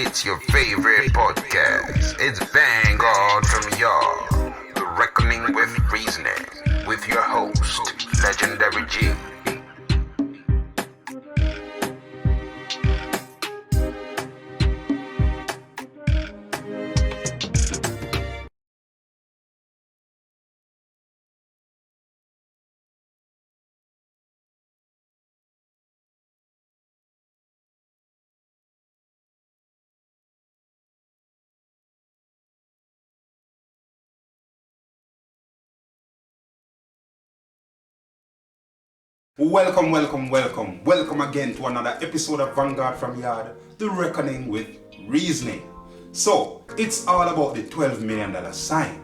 It's your favorite podcast. It's Vanguard from Yaad. The Reckoning with Reasoning. With your host, Legendary G. Welcome again to another episode of Vanguard from Yaad, The Reckoning with Reasoning. So, it's all about the $12 million sign.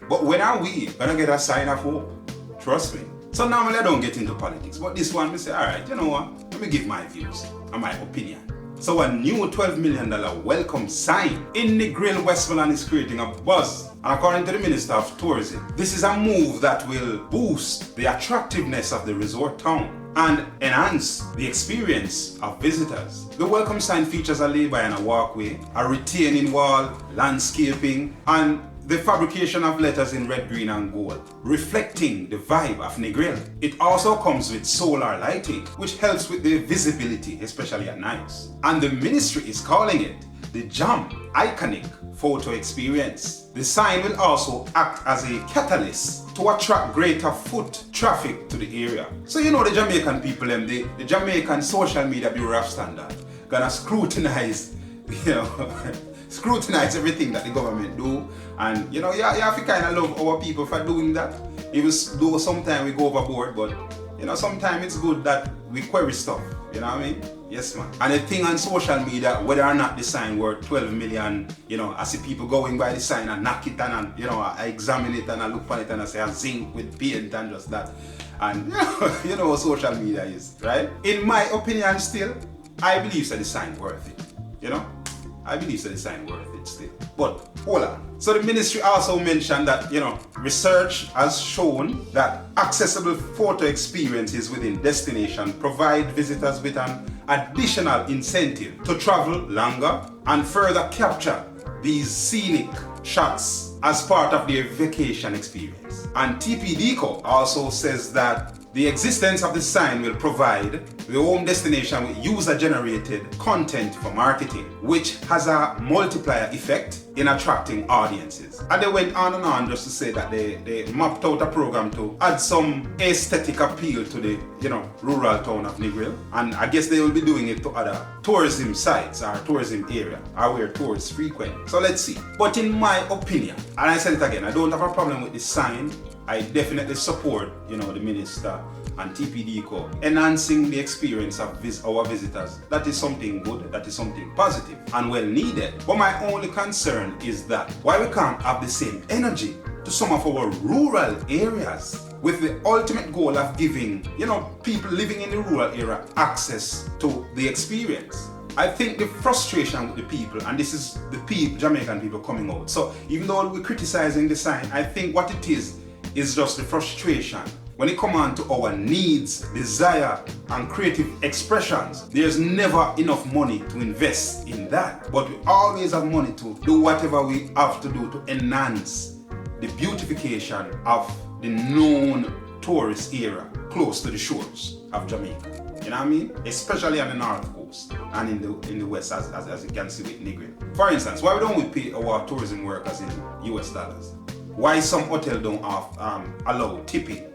But when are we gonna get a sign of hope? Trust me. So normally I don't get into politics, but this one, we say, alright, you know what? Let me give my views and my opinion. So a new $12 million welcome sign in Negril, Westmoreland is creating a buzz. And according to the Minister of Tourism, this is a move that will boost the attractiveness of the resort town and enhance the experience of visitors. The welcome sign features a layby and a walkway, a retaining wall, landscaping, and the fabrication of letters in red, green, and gold, reflecting the vibe of Negril. It also comes with solar lighting, which helps with the visibility, especially at nights. And the ministry is calling it the Jam Iconic Photo Experience. The sign will also act as a catalyst to attract greater foot traffic to the area. So you know the Jamaican people, the Jamaican Social Media Bureau of Standard, gonna scrutinize, scrutinize everything that the government do. And you have to kind of love our people for doing that. Even though sometimes we go overboard, but sometimes it's good that we query stuff. You know what I mean? Yes, man. And the thing on social media, whether or not the sign worth 12 million, I see people going by the sign and knock it and I examine it and I look on it and I say I zinc with paint and just that. And you know what social media is, right? In my opinion still, I believe that the sign worth it. I believe that the sign worth it still. But hold on. So the ministry also mentioned that, research has shown that accessible photo experiences within destination provide visitors with an additional incentive to travel longer and further capture these scenic shots as part of their vacation experience. And TPDCO also says that the existence of the sign will provide the home destination with user-generated content for marketing, which has a multiplier effect in attracting audiences. And they went on and on just to say that they mapped out a program to add some aesthetic appeal to the rural town of Negril. And I guess they will be doing it to other tourism sites or tourism area or where tourists frequent. So let's see. But in my opinion, and I said it again, I don't have a problem with the sign. I definitely support, the minister and TPDCO enhancing the experience of our visitors. That is something good, that is something positive and well needed. But my only concern is that why we can't have the same energy to some of our rural areas with the ultimate goal of giving, people living in the rural area access to the experience. I think the frustration with the people, and this is the Jamaican people coming out. So even though we're criticizing the sign, I think what it is just the frustration. When it comes on to our needs, desire, and creative expressions, there's never enough money to invest in that. But we always have money to do whatever we have to do to enhance the beautification of the known tourist area close to the shores of Jamaica. You know what I mean? Especially on the north coast and in the west, as you can see with Negril. For instance, why don't we pay our tourism workers in US dollars? Why some hotel don't allow tipping?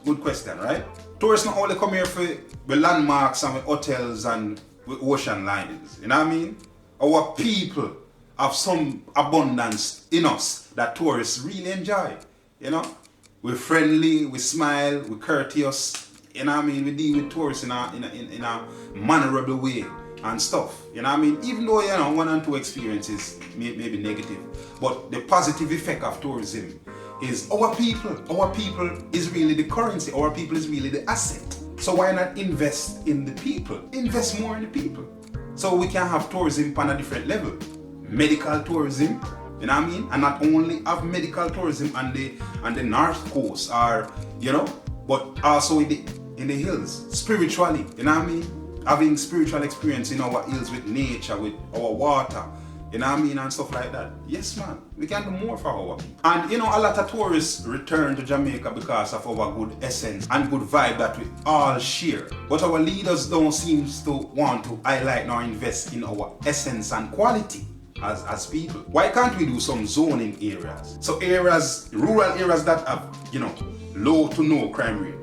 Good question, right? Tourists not only come here for the landmarks and with hotels and with ocean linings. You know what I mean? Our people have some abundance in us that tourists really enjoy. We're friendly, we smile, we're courteous. You know what I mean? We deal with tourists in a mannerable way and stuff. You know what I mean? Even though, one and two experiences may be negative. But the positive effect of tourism is our people. Our people is really the currency. Our people is really the asset. So why not invest in the people? Invest more in the people. So we can have tourism on a different level. Medical tourism, you know what I mean? And not only have medical tourism on the north coast but also in the hills. Spiritually, you know what I mean? having spiritual experience in our hills with nature, with our water, you know what I mean, and stuff like that. Yes, man, we can do more for our people. And you know, a lot of tourists return to Jamaica because of our good essence and good vibe that we all share. But our leaders don't seem to want to highlight nor invest in our essence and quality as people. Why can't we do some zoning areas? So areas, rural areas that have, you know, low to no crime rate.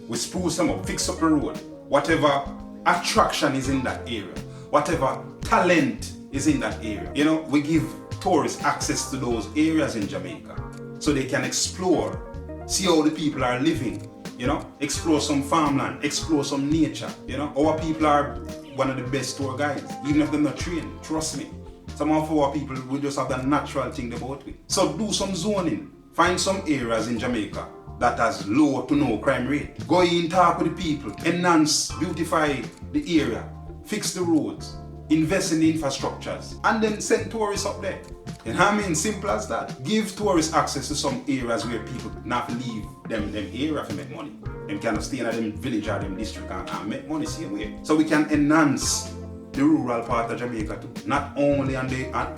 We spruce them up, fix up the road. Whatever attraction is in that area, whatever talent is in that area. You know, we give tourists access to those areas in Jamaica so they can explore, see how the people are living, you know, explore some farmland, explore some nature. You know, our people are one of the best tour guides, even if they're not trained, trust me. Some of our people will just have the natural thing about it. So do some zoning, find some areas in Jamaica that has low to no crime rate. Go in, talk with the people, enhance, beautify the area, fix the roads, invest in the infrastructures, and then send tourists up there. You know what I mean? Simple as that. Give tourists access to some areas where people not leave them area to make money. Them cannot stay in them village or them district and make money same way. So we can enhance the rural part of Jamaica too, not only on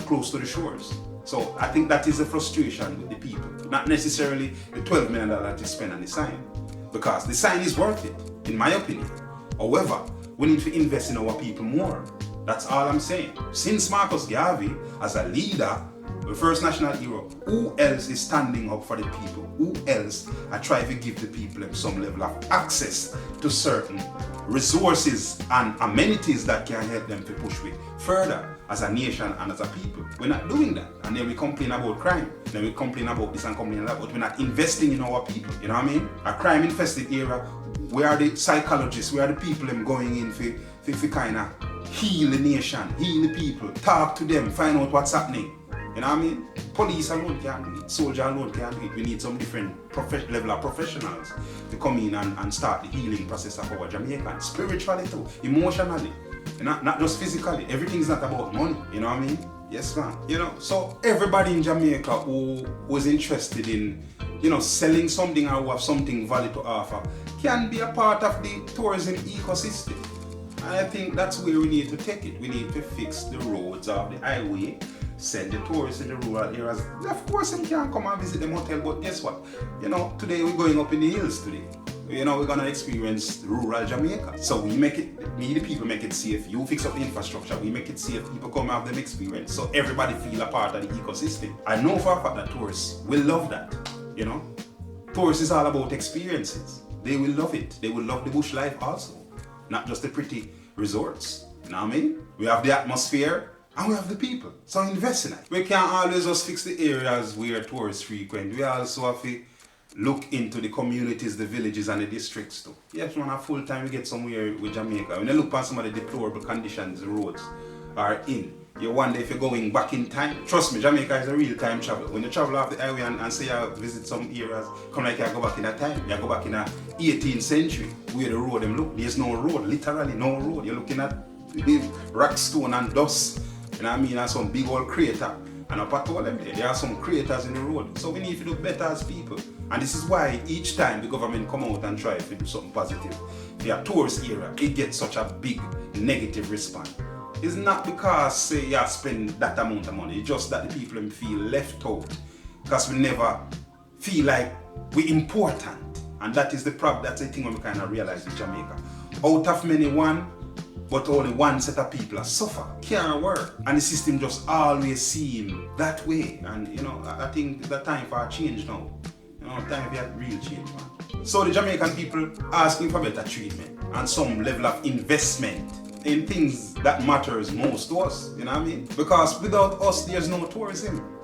close to the shores. So I think that is a frustration with the people, not necessarily the $12 million that you spend on the sign, because the sign is worth it, in my opinion. However, we need to invest in our people more. That's all I'm saying. Since Marcus Garvey, as a leader, the first national hero, who else is standing up for the people? Who else are trying to give the people some level of access to certain resources and amenities that can help them to push with further as a nation and as a people? We're not doing that. And then we complain about crime. Then we complain about this and complain about that, but we're not investing in our people. You know what I mean? A crime infested area, where are the psychologists, where are the people them going in for kind of heal the nation, heal the people, talk to them, find out what's happening. You know what I mean? Police alone can't do it, soldier alone can't do it. We need some different level of professionals to come in and start the healing process of our Jamaicans, spiritually too, emotionally, not just physically. Everything's not about money, you know what I mean? Yes, man. You know, so everybody in Jamaica who was interested in, you know, selling something or who have something valid to offer can be a part of the tourism ecosystem. And I think that's where we need to take it. We need to fix the roads of the highway, send the tourists in the rural areas. Of course, they can come and visit the motel, but guess what? You know, today we're going up in the hills today. You know, we're gonna experience rural Jamaica. So we the people make it safe. You fix up the infrastructure, we make it safe. People come have them experience. So everybody feel a part of the ecosystem. I know for a fact that tourists will love that, you know. Tourists is all about experiences. They will love it. They will love the bush life also. Not just the pretty resorts. You know what I mean? We have the atmosphere and we have the people. So invest in it. We can't always just fix the areas where tourists frequent. We also have to look into the communities, the villages and the districts too. Yes, man, a full time we get somewhere with Jamaica. When you look at some of the deplorable conditions the roads are in, you wonder if you're going back in time. Trust me, Jamaica is a real time travel. When you travel off the highway and say you visit some areas, come like you go back in a time. You go back in a 18th century where the road them look. There's no road, literally no road. You're looking at rock, stone and dust. You know what I mean? And some big old crater. And up at all them there are some craters in the road. So we need to do better as people. And this is why each time the government come out and try to do something positive, for a tourist area, it gets such a big negative response. It's not because say you spend that amount of money, it's just that the people feel left out. Because we never feel like we're important. And that is the problem, that's the thing when we kind of realize in Jamaica. Out of many one, but only one set of people are suffer. Can't work. And the system just always seem that way. And you know, I think the time for a change now. You know, time for a real change, man. So the Jamaican people asking for better treatment and some level of investment in things that matters most to us, you know what I mean? Because without us, there's no tourism.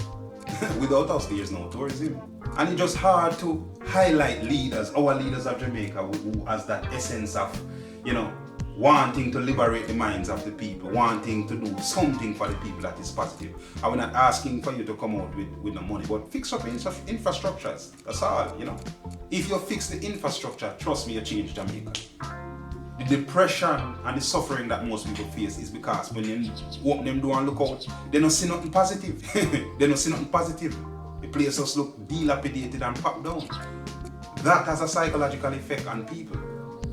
Without us, there's no tourism. And it's just hard to highlight leaders, our leaders of Jamaica, who has that essence of, you know, wanting to liberate the minds of the people, wanting to do something for the people that is positive. And we're not asking for you to come out with no money, but fix up infrastructures. That's all, you know. If you fix the infrastructure, trust me, you change Jamaica. The depression and the suffering that most people face is because when you open them door and look out, they don't see nothing positive. They don't see nothing positive. The place just look dilapidated and popped down. That has a psychological effect on people.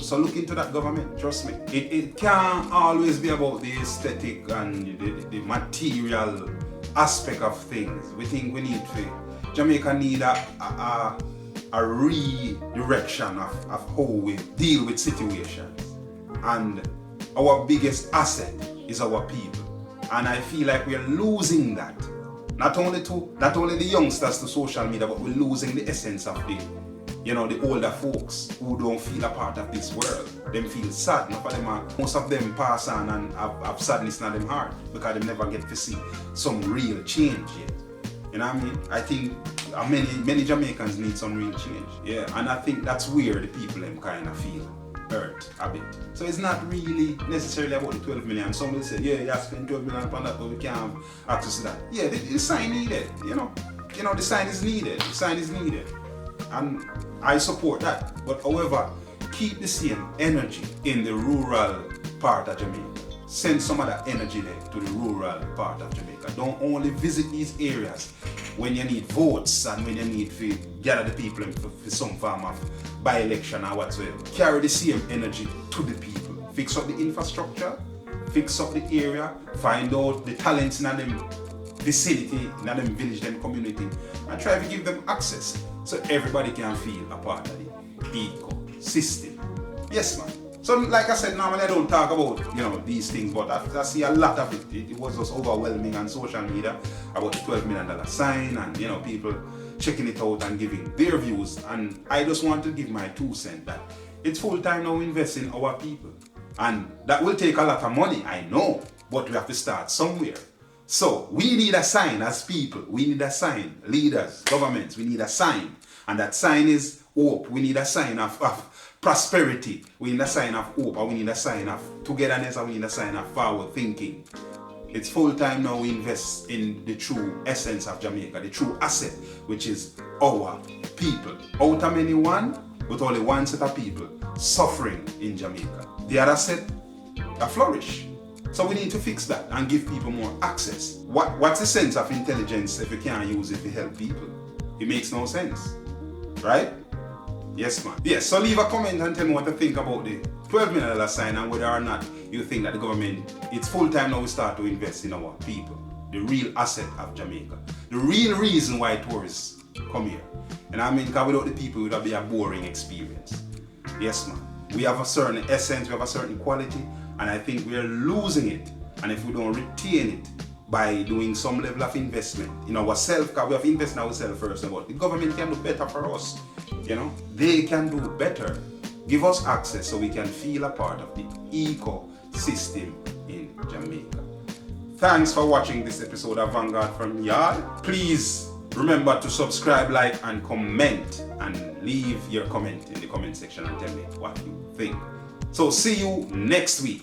So look into that, government, trust me. It can't always be about the aesthetic and the material aspect of things. We think we need to, Jamaica need a redirection of how we deal with situations. And our biggest asset is our people. And I feel like we're losing that. Not only the youngsters to social media, but we're losing the essence of the older folks who don't feel a part of this world. Them feel sad. Most of them pass on and have sadness in their heart because they never get to see some real change yet. You know what I mean? I think many Jamaicans need some real change. Yeah, and I think that's where the people them kind of feel hurt a bit. So it's not really necessarily about the 12 million. Some will say, yeah, you have to spend 12 million on that, but we can't have access to that. Yeah, the sign needed. The sign is needed. The sign is needed. And I support that. But however, keep the same energy in the rural part of Jamaica. Send some of that energy there to the rural part of Jamaica. Don't only visit these areas when you need votes and when you need to gather the people for some form of by-election or whatsoever. Carry the same energy to the people. Fix up the infrastructure, fix up the area, find out the talents in them vicinity, in them village, them community, and try to give them access so everybody can feel a part of the ecosystem. Yes, man. So like I said, normally I don't talk about these things, but I see a lot of it. It was just overwhelming on social media about the $12 million sign and people checking it out and giving their views. And I just want to give my 2 cents that it's full time now investing in our people. And that will take a lot of money, I know, but we have to start somewhere. So we need a sign as people. We need a sign. Leaders, governments, we need a sign. And that sign is hope. We need a sign of prosperity. We need a sign of hope. And we need a sign of togetherness. And we need a sign of forward thinking. It's full time now we invest in the true essence of Jamaica, the true asset, which is our people. Out of many one, with only one set of people suffering in Jamaica. The other set are flourish. So we need to fix that and give people more access. What's the sense of intelligence if you can't use it to help people? It makes no sense, right? Yes, man. Yes, so leave a comment and tell me what you think about the $12 million sign and whether or not you think that the government, it's full time now we start to invest in our people. The real asset of Jamaica. The real reason why tourists come here. And I mean, because without the people, it would be a boring experience. Yes, man. We have a certain essence, we have a certain quality, and I think we are losing it. And if we don't retain it by doing some level of investment in ourselves, because we have invested in ourselves first, but the government can do better for us. They can do better. Give us access so we can feel a part of the ecosystem in Jamaica. Thanks for watching this episode of Vanguard from Yaad. Please remember to subscribe, like, and comment, and leave your comment in the comment section and tell me what you think. So see you next week.